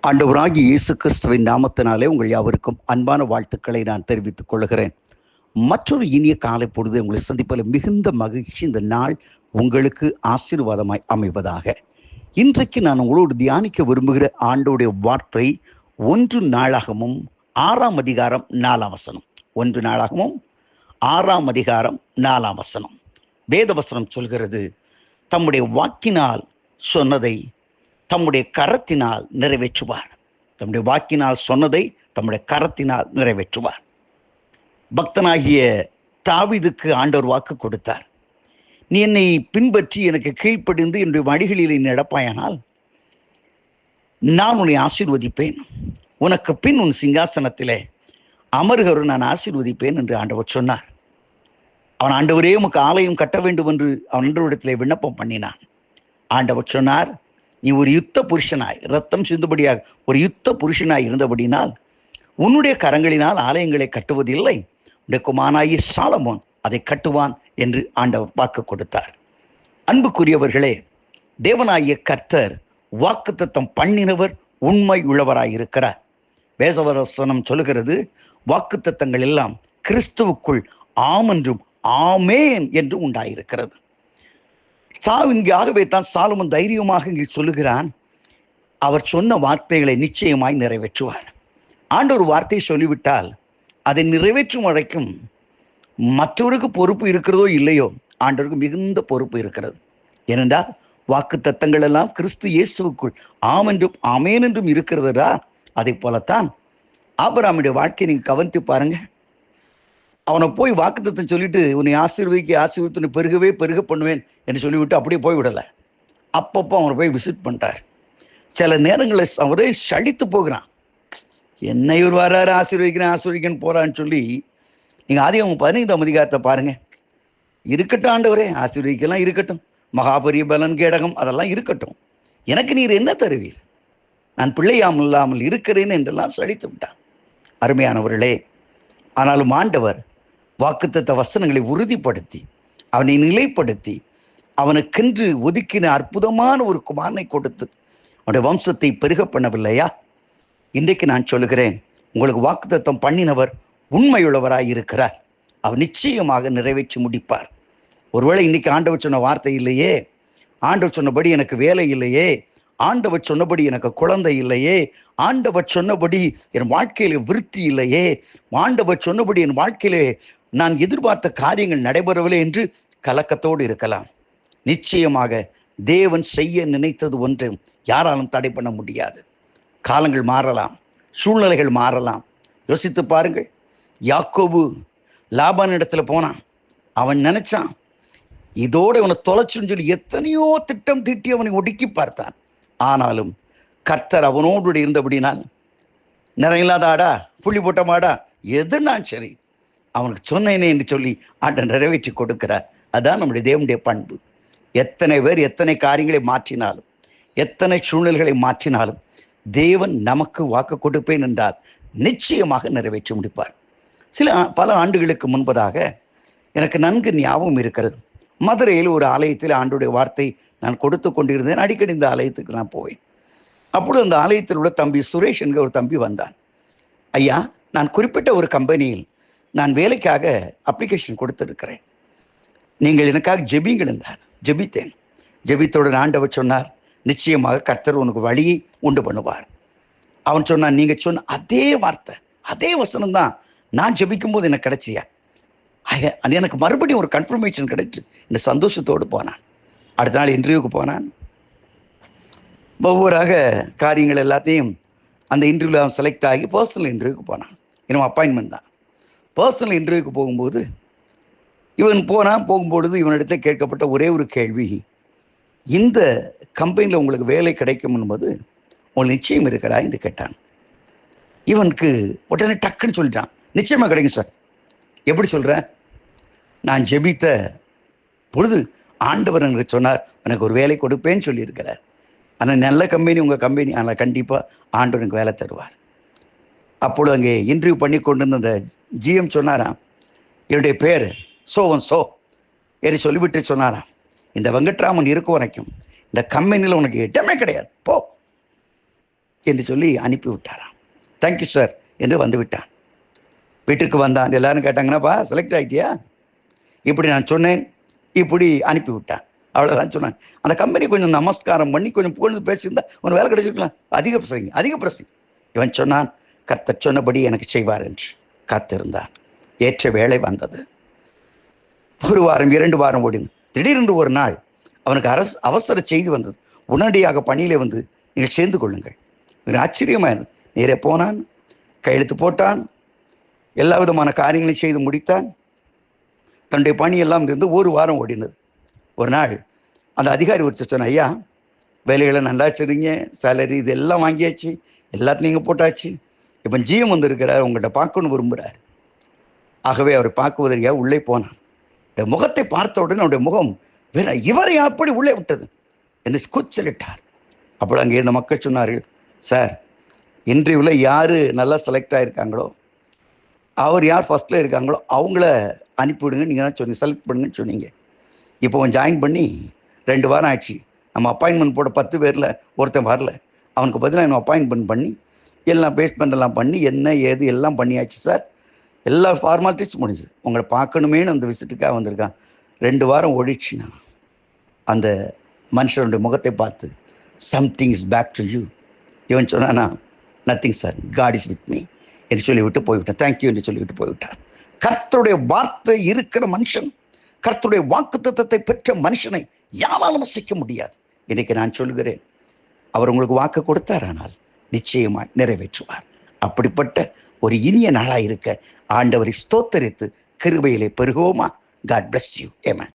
ஆண்டவராகிய இயேசு கிறிஸ்துவின் நாமத்தினாலே உங்கள் யாவருக்கும் அன்பான வாழ்த்துக்களை நான் தெரிவித்துக் கொள்கிறேன். மற்றொரு இனிய காலை பொழுது உங்களை சந்திப்பதில் மிகுந்த மகிழ்ச்சி. இந்த நாள் உங்களுக்கு ஆசீர்வாதமாய் அமைவதாக. இன்றைக்கு நான் உங்களோடு தியானிக்க விரும்புகிற ஆண்டோடைய வார்த்தை 1 நாளாகமும் 6ஆம் அதிகாரம் 4ஆம் வசனம். 1 நாளாகமும் 6ஆம் அதிகாரம் 4ஆம் வசனம். வேதவசனம் சொல்கிறது, தம்முடைய வாக்கினால் சொன்னதை தம்முடைய கரத்தினால் நிறைவேற்றுவார். தம்முடைய வாக்கினால் சொன்னதை தம்முடைய கரத்தினால் நிறைவேற்றுவார். பக்தனாகிய தாவீதுக்கு ஆண்டவர் வாக்கு கொடுத்தார். நீ என்னை பின்பற்றி எனக்கு கீழ்ப்படிந்து என்னுடைய வழிகளில் நீ நடப்பாயானால் நான் உன்னை ஆசீர்வதிப்பேன், உனக்கு பின் உன் சிங்காசனத்திலே அமர்கரு நான் ஆசீர்வதிப்பேன் என்று ஆண்டவர் சொன்னார். அவன் ஆண்டவரே உமக்கு ஆலயம் கட்ட வேண்டும் என்று அவன் ஆண்டவரிடத்திலே விண்ணப்பம் பண்ணினான். ஆண்டவர் சொன்னார், நீ ஒரு யுத்த புருஷனாய், ரத்தம் சிந்துபடியாக ஒரு யுத்த புருஷனாய் இருந்தபடினால் உன்னுடைய கரங்களினால் ஆலயங்களை கட்டுவதில்லை, உன்னுடைய குமாரனாகிய சாலமோன் அதை கட்டுவான் என்று ஆண்டவர் வாக்கு கொடுத்தார். அன்புக்குரியவர்களே, தேவனாகிய கர்த்தர் வாக்குத்தத்தம் பண்ணினவர் உண்மை உள்ளவராயிருக்கிறார். வேதவசனம் சொல்லுகிறது, வாக்குத்தத்தங்கள் எல்லாம் கிறிஸ்துவுக்குள் ஆம் என்றும் ஆமேன் என்று உண்டாயிருக்கிறது. ஆகவே தான் சாலமோன் தைரியமாக இங்கே சொல்லுகிறான், அவர் சொன்ன வார்த்தைகளை நிச்சயமாய் நிறைவேற்றுவார். ஆண்டவர் வார்த்தையை சொல்லிவிட்டால் அதை நிறைவேற்றும் வரைக்கும் மற்றவருக்கு பொறுப்பு இருக்கிறதோ இல்லையோ, ஆண்டவருக்கு மிகுந்த பொறுப்பு இருக்கிறது. ஏனென்றால் வாக்கு தத்தங்கள் எல்லாம் கிறிஸ்து இயேசுவுக்குள் ஆம் என்றும் ஆமேன் என்றும் இருக்கிறதா. அதை போலத்தான் ஆபிரகாமுடைய வாழ்க்கையை நீங்க கவனித்து பாருங்க. அவனை போய் வாக்குத்தத்தம் சொல்லிட்டு உன்னை ஆசீர்வதித்து பெருகவே பெருக பண்ணுவேன் என்று சொல்லிவிட்டு அப்படியே போய்விடலை. அப்பப்போ அவனை போய் விசிட் பண்ணிட்டார். சில நேரங்களில் அவரே சலித்து போகிறான். என்ன இவர் வராரு, ஆசீர்வதிக்கிறேன் போறான்னு சொல்லி. நீங்கள் ஆதியாகமம் 15ஆம் அதிகாரத்தை பாருங்க. இருக்கட்டும் ஆண்டவரே, ஆசீர்வதிக்கலாம் இருக்கட்டும், மகாபரிய பலன் கேடகம் அதெல்லாம் இருக்கட்டும், எனக்கு நீர் என்ன தருவீர், நான் பிள்ளையாமல் இல்லாமல் இருக்கிறேன் என்றெல்லாம் சலித்து விட்டான். அருமையானவர்களே, ஆனாலும் ஆண்டவர் வாக்குத்தத்த வசனங்களை உறுதிப்படுத்தி அவனை நிலைப்படுத்தி அவனுக்கென்று ஒதுக்கின அற்புதமான ஒரு குமாரனை கொடுத்து அவனுடைய வம்சத்தை பெருக பண்ணவில்லையா? இன்றைக்கு நான் சொல்லுகிறேன், உங்களுக்கு வாக்குத்தத்தம் பண்ணினவர் உண்மையுள்ளவராய் இருக்கிறார். அவர் நிச்சயமாக நிறைவேற்றி முடிப்பார். ஒருவேளை இன்னைக்கு ஆண்டவர் சொன்ன வார்த்தை இல்லையே, ஆண்டவர் சொன்னபடி எனக்கு வேலை இல்லையே, ஆண்டவர் சொன்னபடி எனக்கு குழந்தை இல்லையே, ஆண்டவர் சொன்னபடி என் வாழ்க்கையில விருத்தி இல்லையே, ஆண்டவர் சொன்னபடி என் வாழ்க்கையிலே நான் எதிர்பார்த்த காரியங்கள் நடைபெறவில்லை என்று கலக்கத்தோடு இருக்கலாம். நிச்சயமாக தேவன் செய்ய நினைத்தது ஒன்று யாராலும் தடை பண்ண முடியாது. காலங்கள் மாறலாம், சூழ்நிலைகள் மாறலாம். யோசித்து பாருங்கள், யாக்கோபு லாபான் இடத்துல போனான். அவன் நினைச்சான் இதோடு அவனை தொலைச்சுன்னு சொல்லி எத்தனையோ திட்டம் தீட்டி அவனை ஒடுக்கி பார்த்தான். ஆனாலும் கர்த்தர் அவனோடு இருந்தபடினால் நிறையில்லாத ஆடா, புள்ளி போட்ட மாடா, எதுனான் சரி அவனுக்கு சொன்னேனே என்று சொல்லி ஆண்டவர் நிறைவேற்றி கொடுக்கிறார். அதான் நம்முடைய தேவனுடைய பண்பு. எத்தனை பேர் எத்தனை காரியங்களை மாற்றினாலும், எத்தனை சூழ்நிலைகளை மாற்றினாலும் தேவன் நமக்கு வாக்கு கொடுப்பேன் என்றால் நிச்சயமாக நிறைவேற்றி முடிப்பார். பல ஆண்டுகளுக்கு முன்பதாக எனக்கு நன்கு ஞாபகம் இருக்கிறது. மதுரையில் ஒரு ஆலயத்தில் ஆண்டுடைய வார்த்தை நான் கொடுத்து கொண்டிருந்தேன். அடிக்கடி இந்த ஆலயத்துக்கு நான் போவேன். அப்பொழுது அந்த ஆலயத்தில் உள்ள தம்பி சுரேஷ் என்கிற ஒரு தம்பி வந்தான். ஐயா, நான் குறிப்பிட்ட ஒரு கம்பெனியில் நான் வேலைக்காக அப்ளிகேஷன் கொடுத்திருக்கிறேன், நீங்கள் எனக்காக ஜெபிங்கள் என்றார். ஜெபித்தேன். ஜெபித்தோடு ஆண்டவர் சொன்னார், நிச்சயமாக கர்த்தர் உனக்கு வழியை உண்டு பண்ணுவார். அவன் சொன்னான், நீங்கள் சொன்ன அதே வார்த்தை அதே வசனம் தான் நான் ஜெபிக்கும் போது எனக்கு கிடைச்சியா. எனக்கு மறுபடியும் ஒரு கன்ஃபர்மேஷன் கிடைச்சு இந்த சந்தோஷத்தோடு போனான். அடுத்த நாள் இன்டர்வியூக்கு போனான். ஒவ்வொருவராக காரியங்கள் எல்லாத்தையும் அந்த இன்டர்வியூவில் அவன் செலக்ட் ஆகி பர்சனல் இன்டர்வியூக்கு போனான். இன்னும் அப்பாயின்மெண்ட் தான். பர்சனல் இன்டர்வியூக்கு போகும்போது இவன் போகும்பொழுது இவனிடத்தை கேட்கப்பட்ட ஒரே ஒரு கேள்வி, இந்த கம்பெனியில் உங்களுக்கு வேலை கிடைக்கும் என்பது உங்களுக்கு நிச்சயம் இருக்கிறா என்று கேட்டான். இவனுக்கு உடனே டக்குன்னு சொல்லிட்டான், நிச்சயமாக கிடைக்கும் சார். எப்படி சொல்கிறேன், நான் ஜெபித்த பொழுது ஆண்டவர் எனக்கு சொன்னார் எனக்கு ஒரு வேலை கொடுப்பேன்னு சொல்லியிருக்கிறார். ஆனால் நல்ல கம்பெனி உங்கள் கம்பெனி, ஆனால் கண்டிப்பாக ஆண்டவர் எனக்கு வேலை தருவார். அப்பொழுது அங்கே இன்டர்வியூ பண்ணி கொண்டு இருந்த அந்த ஜிஎம் சொன்னாராம், என்னுடைய பேர் சோ என்று சொல்லிவிட்டு சொன்னாராம், இந்த வெங்கட்ராமன் இருக்கும் வரைக்கும் இந்த கம்பெனியில் உனக்கு இடமே கிடையாது, போ என்று சொல்லி அனுப்பி விட்டாராம். தேங்க்யூ சார் என்று வந்து விட்டான். வீட்டுக்கு வந்தான். எல்லாரும் கேட்டாங்கன்னாப்பா செலக்ட் ஆகிட்டியா? இப்படி நான் சொன்னேன், இப்படி அனுப்பி விட்டான். அவ்வளோதான் சொன்னாங்க. அந்த கம்பெனி கொஞ்சம் நமஸ்காரம் பண்ணி கொஞ்சம் புகழ்ந்து பேசியிருந்தா உனக்கு வேலை கிடைச்சிருக்கலாம். அதிக பிரசங்க. இவன் சொன்னான், கர்த்தர் சொன்னபடி எனக்கு செய்வார் என்று காத்திருந்தான். ஏற்ற வேலை வந்தது. 1 வாரம் 2 வாரம் ஓடினது. திடீரென்று ஒரு நாள் அவனுக்கு அவசர செய்தி வந்தது. உடனடியாக பணியிலே வந்து நீங்கள் சேர்ந்து கொள்ளுங்கள். ஆச்சரியமாக இருந்தது. நேரே போனான், கையெழுத்து போட்டான், எல்லா விதமான காரியங்களையும் செய்து முடித்தான். தன்னுடைய பணியெல்லாம் இருந்து 1 வாரம் ஓடினது. ஒரு நாள் அந்த அதிகாரி ஒருத்தர் சொன்ன, ஐயா வேலைகளை நல்லா வச்சுருங்க, சேலரி இதெல்லாம் வாங்கியாச்சு, எல்லாத்தையும் நீங்கள் போட்டாச்சு, இப்போ ஜிஎம் வந்திருக்கிறார், உங்கள்கிட்ட பார்க்கணும்னு விரும்புகிறார். ஆகவே அவரை பார்க்குவதற்காக உள்ளே போனான். முகத்தை பார்த்த உடனே அவருடைய முகம் வேற இவரை அப்படி உள்ளே விட்டது என்று கூச்சலிட்டார். அப்போ அங்கே இருந்த மக்கள் சொன்னார்கள், சார் இன்டர்வியூவில் யார் நல்லா செலக்ட் ஆகிருக்காங்களோ, அவர் யார் ஃபஸ்ட்டில் இருக்காங்களோ அவங்கள அனுப்பிவிடுங்க, நீங்கள் தான் சொன்னீங்க, செலக்ட் பண்ணுங்கன்னு சொன்னீங்க. இப்போ அவன் ஜாயின் பண்ணி 2 வாரம் ஆச்சு. நம்ம அப்பாயின்மெண்ட் போட 10 பேரில் ஒருத்தன் வரல. அவனுக்கு பதிலாக நம்ம அப்பாயின்மெண்ட் பண்ணி எல்லாம் பேஸ்மெண்ட் எல்லாம் பண்ணி என்ன ஏது எல்லாம் பண்ணியாச்சு சார். எல்லா ஃபார்மாலிட்டிஸ் முடிஞ்சுது. உங்களை பார்க்கணுமேனு அந்த விசிட்டுக்காக வந்திருக்கான். 2 வாரம் ஓடிச்சுன்னா அந்த மனுஷனுடைய முகத்தை பார்த்து, something is back to you. இவன் சொன்னானா, nothing sir, god is with me என்று சொல்லிவிட்டு போய்விட்டான். தேங்க்யூ என்று சொல்லிவிட்டு போய்விட்டான். கர்த்தருடைய வார்த்தை இருக்கிற மனுஷன், கர்த்தருடைய வாக்குத்தத்தத்தை பெற்ற மனுஷனை யாராலும் அசைக்க முடியாது. இன்னைக்கு நான் சொல்கிறேன், அவர் உங்களுக்கு வாக்கு கொடுத்தாரானால் நிச்சயமாய் நிறைவேற்றுவார். அப்படிப்பட்ட ஒரு இனிய நாளாக இருக்க ஆண்டவரை ஸ்தோத்தரித்து கிருபையிலே பெருகுவோமா? God bless you. Amen.